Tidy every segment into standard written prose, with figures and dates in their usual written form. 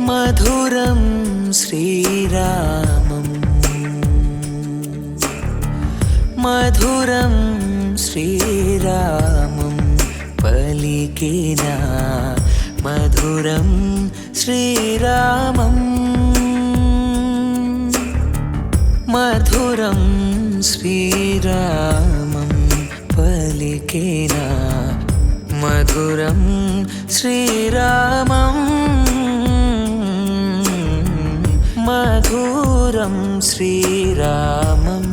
మధురం శ్రీరామం మధురం శ్రీరామం పలికిన మధురం శ్రీరామం మధురం శ్రీరామం పలికిన మధురం శ్రీరామం మధురం శ్రీరామం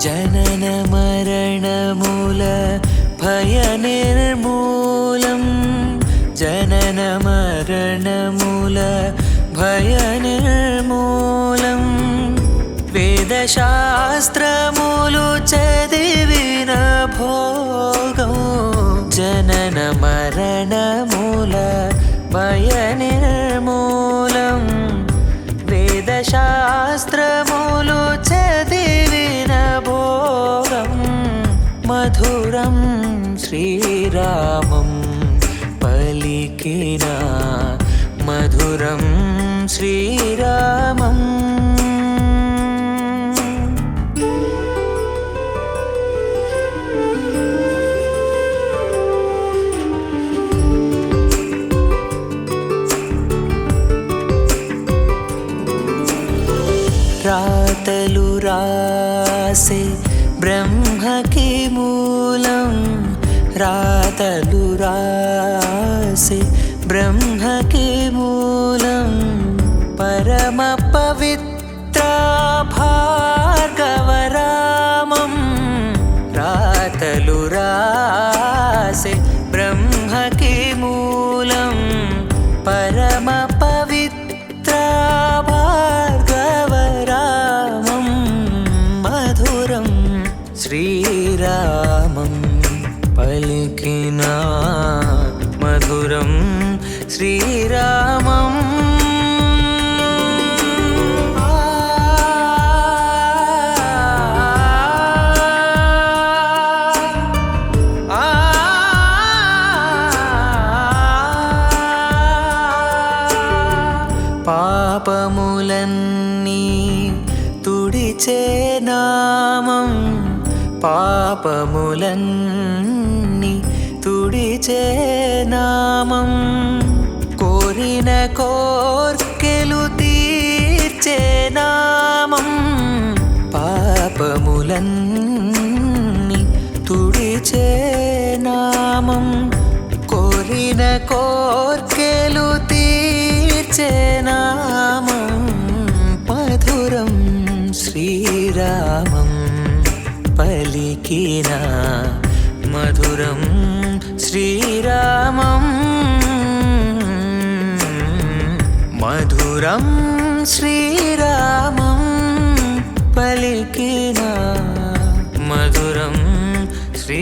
జనన మరణమూల భయ నిర్మూలం జనన మరణమూల భయ నిర్మూలం వేదశాస్త్రములు చదివిన భోగం జనన మరణమూల భయ నిర్మూలం వేదశాస్త్రములు చదివిన భోగం మధురం శ్రీరామం పలికిన మధురం శ్రీరామం రాతలు రాసే బ్రహ్మకి మూలం రాతలు రాసే బ్రహ్మకి మూలం పరమ పవిత్ర భార్గవరామం రాతలు రాసే బ్రహ్మకి మూలం పరమ పవిత్ర భార్గవరామం మధురం శ్రీరామం పలికిన మధురం శ్రీరామం పాపములన్నీ తుడిచే నామం పాపములన్నీ తుడిచే నామం కోరిన కోర్కెలు తీర్చే నామం పాపములన్నీ తుడిచే నామం కోరిన కోర్కెలు తీర్చే నామం మధురం శ్రీరామం పలికిన మధురం శ్రీరామం మధురం శ్రీరామం పలికిన మధురం శ్రీ